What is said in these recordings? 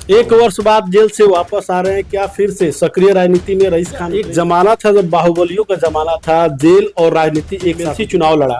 एक वर्ष बाद जेल से वापस आ रहे हैं, क्या फिर से सक्रिय राजनीति में रईस खान? एक जमाना था जब बाहुबलियों का जमाना था, जेल और राजनीति एक साथ ही चुनाव लड़ा,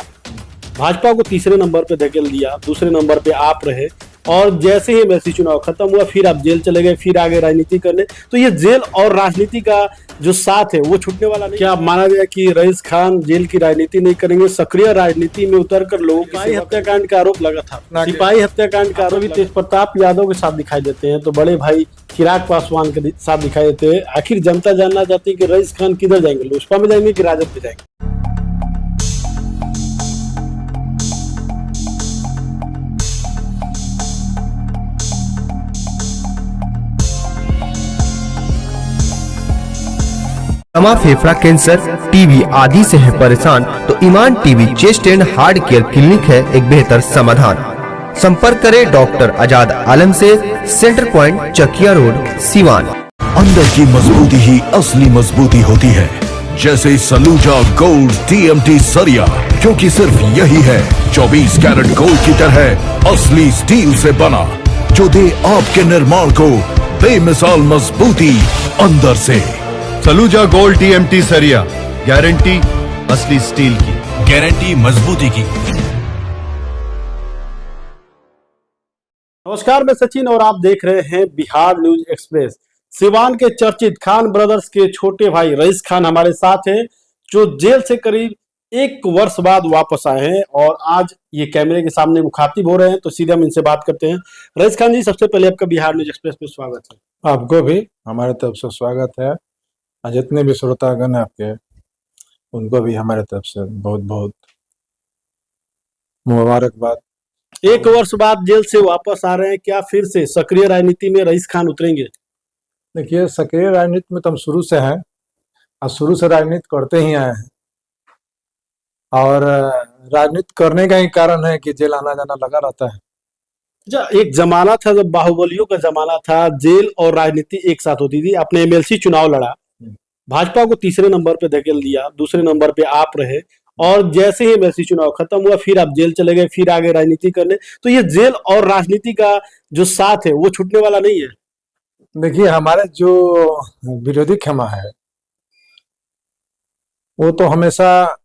भाजपा को तीसरे नंबर पे धकेल दिया, दूसरे नंबर पे आप रहे और जैसे ही एमएलसी चुनाव खत्म हुआ फिर आप जेल चले गए, फिर आगे राजनीति करने। तो ये जेल और राजनीति का जो साथ है वो छूटने वाला नहीं। क्या माना गया कि रईस खान जेल की राजनीति नहीं करेंगे, सक्रिय राजनीति में उतर कर लोगों सिपाही हत्याकांड का आरोप लगा था। सिपाही हत्याकांड का आरोपी तेज प्रताप यादव के साथ दिखाई देते हैं, तो बड़े भाई चिराग पासवान के साथ दिखाई देते हैं। आखिर जनता जानना चाहती है कि रईस खान किधर जाएंगे, लोजपा में जाएंगे कि राजद में जाएंगे? दमा, फेफड़ा कैंसर, टीबी आदि से है परेशान तो Iman TB chest and heart care clinic है एक बेहतर समाधान। संपर्क करें डॉक्टर आजाद आलम से, centre point Chakiya road, Siwan. अंदर की मजबूती ही असली मजबूती होती है, जैसे सलूजा गोल्ड टीएमटी सरिया, क्योंकि सिर्फ यही है 24 कैरेट गोल्ड की तरह असली स्टील से बना, जो दे आपके निर्माण को बेमिसाल मजबूती अंदर से। सलूजा गोल्ड टीएमटी सरिया, गारंटी असली स्टील की, गारंटी मजबूती की। नमस्कार, मैं सचिन और आप देख रहे हैं बिहार न्यूज एक्सप्रेस। सिवान के चर्चित खान ब्रदर्स के छोटे भाई रईस खान हमारे साथ हैं, जो जेल से करीब एक वर्ष बाद वापस आए हैं और आज ये कैमरे के सामने मुखातिब हो रहे हैं। तो सीधे हम इनसे बात करते हैं। रईस खान जी, सबसे पहले आपका बिहार न्यूज एक्सप्रेस में स्वागत है। आपको भी हमारे तरफ से स्वागत है, जितने भी श्रोतागण आपके उनको भी हमारे तरफ से बहुत बहुत मुबारकबाद। एक वर्ष बाद जेल से वापस आ रहे हैं, क्या फिर से सक्रिय राजनीति में रईस खान उतरेंगे? देखिए, सक्रिय राजनीति में तो हम शुरू से हैं और शुरू से राजनीति करते ही आए हैं, और राजनीति करने का ही कारण है कि जेल आना जाना लगा रहता है। एक जमाना था जब बाहुबलियों का जमाना था, जेल और राजनीति एक साथ होती थी। आपने एमएलसी चुनाव लड़ा, भाजपा को तीसरे नंबर पे धकेल दिया, दूसरे नंबर पे आप रहे और जैसे ही एमएलसी चुनाव खत्म हुआ फिर आप जेल चले गए, फिर आगे राजनीति करने। तो ये जेल और राजनीति का जो साथ है वो छूटने वाला नहीं है। देखिए, हमारे जो विरोधी खेमा है वो तो हमेशा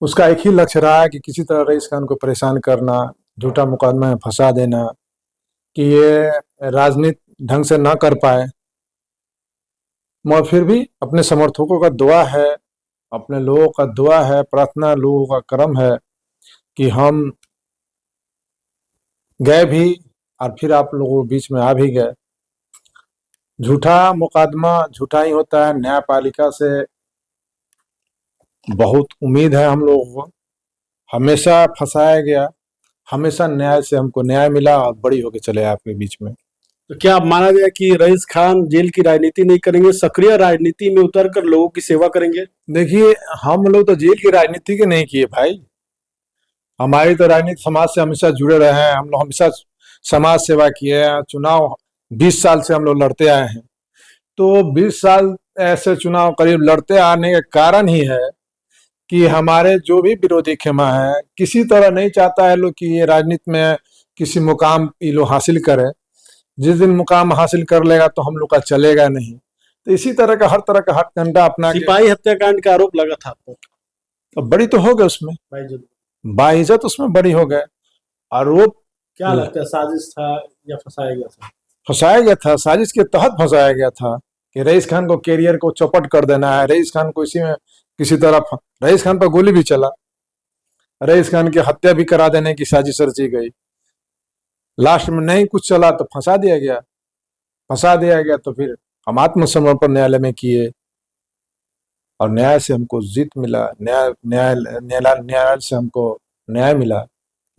उसका एक ही लक्ष्य रहा है कि किसी तरह रईस खान को परेशान करना, झूठा मुकदमा में फंसा देना, कि ये राजनीति ढंग से ना कर पाए। मगर फिर भी अपने समर्थकों का दुआ है, अपने लोगों का दुआ है, प्रार्थना, लोगों का कर्म है कि हम गए भी और फिर आप लोगों के बीच में आ भी गए। झूठा मुकदमा झूठा ही होता है। न्यायपालिका से बहुत उम्मीद है हम लोगों को, हमेशा फंसाया गया, हमेशा न्याय से हमको न्याय मिला और बड़ी होके चले आपके बीच में। तो क्या माना गया कि रईस खान जेल की राजनीति नहीं करेंगे, सक्रिय राजनीति में उतर कर लोगों की सेवा करेंगे? देखिए, हम लोग तो जेल की राजनीति के नहीं किए भाई, हमारी तो राजनीति समाज से हमेशा जुड़े रहे हैं। हम लोग हमेशा समाज सेवा किए हैं। चुनाव 20 साल से हम लोग लड़ते आए हैं, तो 20 साल ऐसे चुनाव करीब लड़ते आने का कारण ही है कि हमारे जो भी विरोधी खेमा है किसी तरह नहीं चाहता है लोग कि ये राजनीति में किसी मुकाम ये लोग हासिल करें। जिस दिन मुकाम हासिल कर लेगा तो हम लोग का चलेगा नहीं। तो इसी तरह का हर तरह का हथकंडा अपना। सिपाही हत्याकांड का आरोप लगा था आपको, तो बड़ी तो हो गए उसमें, बाइज्जत उसमें बड़ी हो गए। आरोप क्या लगता है, साजिश था या फंसाया गया था? फंसाया गया था, साजिश के तहत फंसाया गया था कि रईस खान को कैरियर को चौपट कर देना है। रईस खान को इसी में किसी तरह, रईस खान पर गोली भी चला, रईस खान की हत्या भी करा देने की साजिश रची गई। लास्ट में नहीं कुछ चला तो फंसा दिया गया। तो फिर हम आत्मसमर्पण न्यायालय में किए और न्याय से हमको जीत मिला, न्यायालय से हमको न्याय मिला।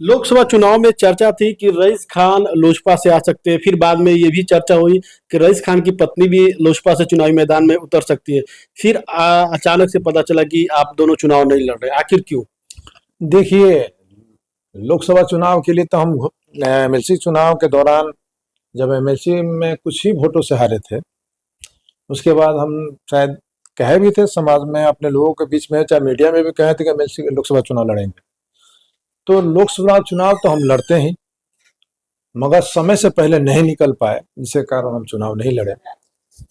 लोकसभा चुनाव में चर्चा थी कि रईस खान लोजपा से आ सकते हैं, फिर बाद में ये भी चर्चा हुई कि रईस खान की पत्नी भी लोजपा से चुनावी मैदान में उतर सकती है। फिर अचानक से पता चला कि आप दोनों चुनाव नहीं लड़ रहे, आखिर क्यों? देखिए, लोकसभा चुनाव के लिए तो हम एमएलसी चुनाव के दौरान, जब एमएलसी में कुछ ही वोटों से हारे थे, उसके बाद हम शायद कहे भी थे समाज में, अपने लोगों के बीच में, चाहे मीडिया में भी कहे थे कि एमएलसी लोकसभा चुनाव लड़ेंगे। तो लोकसभा चुनाव तो हम लड़ते ही, मगर समय से पहले नहीं निकल पाए, जिसके कारण हम चुनाव नहीं लड़े।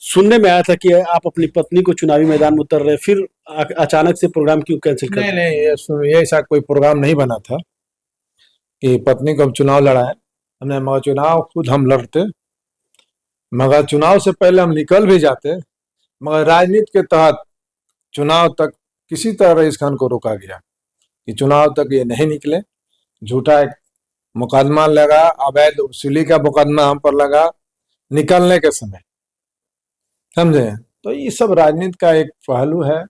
सुनने में आया था कि आप अपनी पत्नी को चुनावी मैदान में उतर रहे, फिर अचानक से प्रोग्राम क्यों कैंसिल कर नहीं दिया? नहीं, ये ऐसा कोई प्रोग्राम नहीं बना था कि पत्नी को हम चुनाव लड़ाए। हमने मगर चुनाव खुद हम लड़ते, मगर चुनाव से पहले हम निकल भी जाते, मगर राजनीति के तहत चुनाव तक किसी तरह रईस खान को रोका गया कि चुनाव तक ये नहीं निकले। झूठा एक मुकदमा लगा, अवैध वसूली का मुकदमा हम पर लगा निकलने के समय, समझे। तो ये सब राजनीति का एक पहलू है,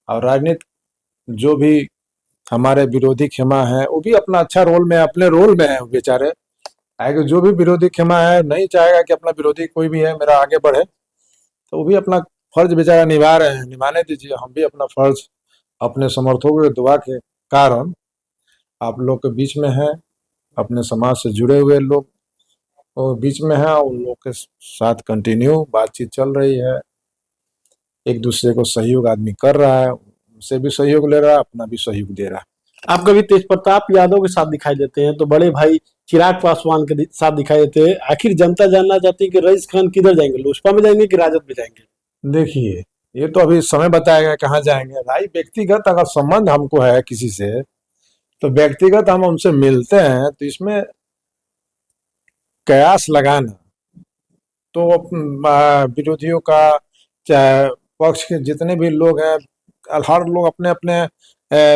और राजनीति जो भी हमारे विरोधी खेमा है वो भी अपना अच्छा रोल में, अपने रोल में है वो बेचारे। आगे जो भी विरोधी खेमा है नहीं चाहेगा कि अपना विरोधी कोई भी है मेरा आगे बढ़े, तो वो भी अपना फर्ज बेचारा निभा रहे हैं, निभाने दीजिए। हम भी अपना फर्ज अपने समर्थकों के दुआ के कारण आप लोग के बीच में है, अपने समाज से जुड़े हुए लोग वो बीच में है, उन लोग के साथ कंटिन्यू बातचीत चल रही है। एक दूसरे को सहयोग आदमी कर रहा है, उनसे भी सहयोग ले रहा है, अपना भी सहयोग दे रहा है। आप कभी तेज प्रताप यादव के साथ दिखाई देते हैं, तो बड़े भाई चिराग पासवान के साथ दिखाई देते हैं। आखिर जनता जानना चाहती है कि रईस खान किधर जाएंगे, लोजपा में जाएंगे कि राजद में जाएंगे? देखिए, ये तो अभी समय बताएगा कहाँ जाएंगे। भाई व्यक्तिगत अगर संबंध हमको है किसी से, तो व्यक्तिगत हम उनसे मिलते हैं, तो इसमें कयास लगाना तो विरोधियों का, चाहे पक्ष के जितने भी लोग हैं, हर लोग अपने अपने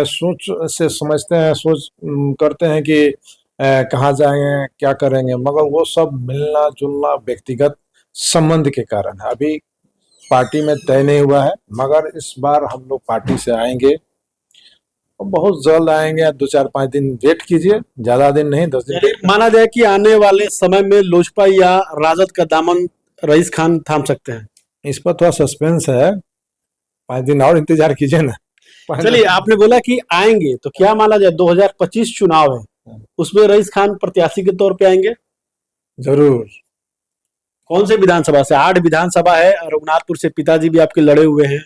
सोच से समझते हैं, सोच करते हैं कि कहाँ जाएंगे क्या करेंगे, मगर वो सब मिलना जुलना व्यक्तिगत संबंध के कारण है। अभी पार्टी में तय नहीं हुआ है, मगर इस बार हम लोग पार्टी से आएंगे और बहुत जल्द आएंगे। 2-4-5 दिन वेट कीजिए, ज्यादा दिन नहीं, 10 दिन। माना जाए कि आने वाले समय में लोजपा या राजद का दामन रईस खान थाम सकते हैं? इस पर थोड़ा सस्पेंस है, 5 दिन और इंतजार कीजिए ना। चलिए, आपने बोला कि आएंगे, तो क्या माना जाए 2025 चुनाव है, उसमें रईस खान प्रत्याशी के तौर पे आएंगे? जरूर। कौन से विधानसभा से? 8 विधानसभा है, रघुनाथपुर से पिताजी भी आपके लड़े हुए हैं,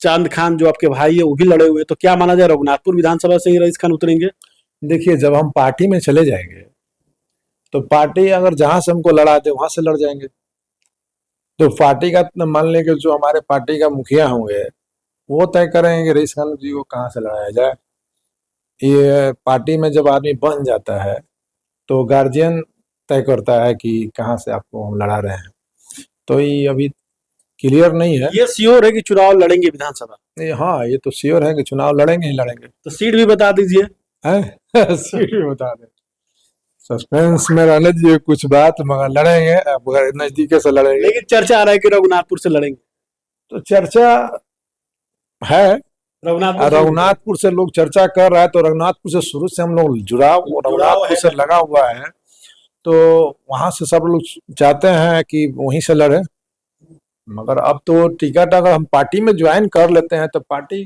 चांद खान जो आपके भाई है वो भी लड़े हुए हैं, तो क्या माना जाए रघुनाथपुर विधानसभा से ही रईस खान उतरेंगे? देखिए, जब हम पार्टी में चले जाएंगे तो पार्टी अगर जहां से हमको लड़ा दे वहां से लड़ जाएंगे। तो पार्टी का मान लें कि जो हमारे पार्टी का मुखिया होंगे वो तय करेंगे रईस खान जी को कहाँ से लड़ाया जाए। ये पार्टी में जब आदमी बन जाता है तो गार्जियन तय करता है कि कहाँ से आपको हम लड़ा रहे हैं, तो ये अभी क्लियर नहीं है। ये श्योर है कि चुनाव लड़ेंगे विधानसभा? हाँ, ये तो श्योर है कि चुनाव लड़ेंगे ही लड़ेंगे। तो सीट भी बता दीजिए। हैं? सीट भी बता दें, सस्पेंस में रहने दीजिए कुछ बात, मगर लड़ेंगे, अगर नजदीक से लड़ेंगे। लेकिन चर्चा आ रहा है कि रघुनाथपुर से लड़ेंगे। तो चर्चा है, रघुनाथपुर से लोग चर्चा कर रहा है, तो रघुनाथपुर से शुरू से हम लोग जुड़ाव रघुनाथपुर से लगा हुआ है, तो वहां से सब लोग चाहते हैं कि वहीं से लड़े। मगर अब तो टिकट अगर हम पार्टी में ज्वाइन कर लेते हैं तो पार्टी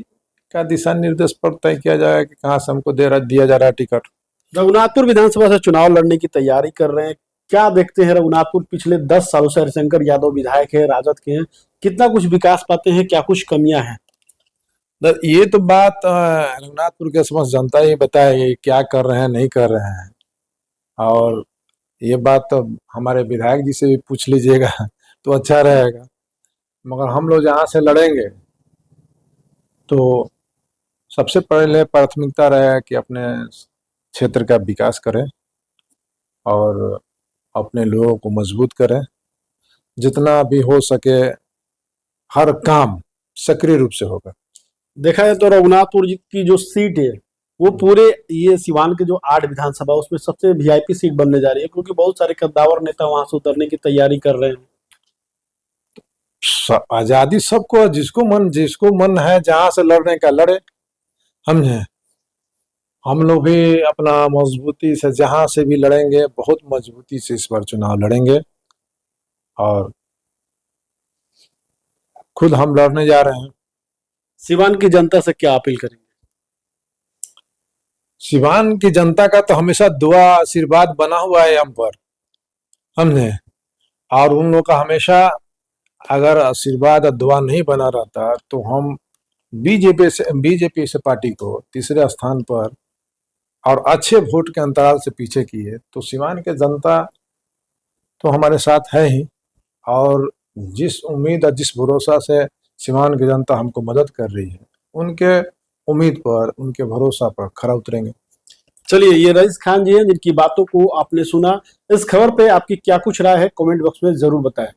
का दिशा निर्देश पर तय किया जाएगा कि कहाँ से हमको दिया जा रहा है टिकट। रघुनाथपुर विधानसभा से चुनाव लड़ने की तैयारी कर रहे हैं, क्या देखते हैं रघुनाथपुर? पिछले 10 सालों से हरिशंकर यादव विधायक है, राजद के हैं, कितना कुछ विकास पाते हैं, क्या कुछ कमियां हैं? ये तो बात रघुनाथपुर के समस्त जनता ही बताएगी क्या कर रहे हैं नहीं कर रहे हैं, और ये बात तो हमारे विधायक जी से भी पूछ लीजिएगा तो अच्छा रहेगा। मगर हम लोग जहाँ से लड़ेंगे तो सबसे पहले प्राथमिकता रहे कि अपने क्षेत्र का विकास करें और अपने लोगों को मजबूत करें, जितना भी हो सके हर काम सक्रिय रूप से होगा। देखा जाए तो रघुनाथपुर की जो सीट है वो पूरे ये सिवान के जो 8 विधानसभा उसमें सबसे वीआईपी सीट बनने जा रही है, क्योंकि बहुत सारे कद्दावर नेता वहां से उतरने की तैयारी कर रहे हैं। आजादी सबको, जिसको मन है जहां से लड़ने का लड़े, समझे। हम लोग भी अपना मजबूती से जहां से भी लड़ेंगे, बहुत मजबूती से इस बार चुनाव लड़ेंगे, और खुद हम लड़ने जा रहे हैं। सिवान की जनता से क्या अपील करेंगे? सिवान की जनता का तो हमेशा दुआ आशीर्वाद बना हुआ है हम पर, समझे, और उन लोग का हमेशा अगर आशीर्वाद और दुआ नहीं बना रहता तो हम बीजेपी से पार्टी को तीसरे स्थान पर और अच्छे वोट के अंतराल से पीछे किए, तो सिवान के जनता तो हमारे साथ है ही। और जिस उम्मीद और जिस भरोसा से सीवान की जनता हमको मदद कर रही है, उनके उम्मीद पर, उनके भरोसा पर खरा उतरेंगे। चलिए, ये रईस खान जी हैं जिनकी बातों को आपने सुना। इस खबर पे आपकी क्या कुछ राय है, कमेंट बॉक्स में जरूर बताएं।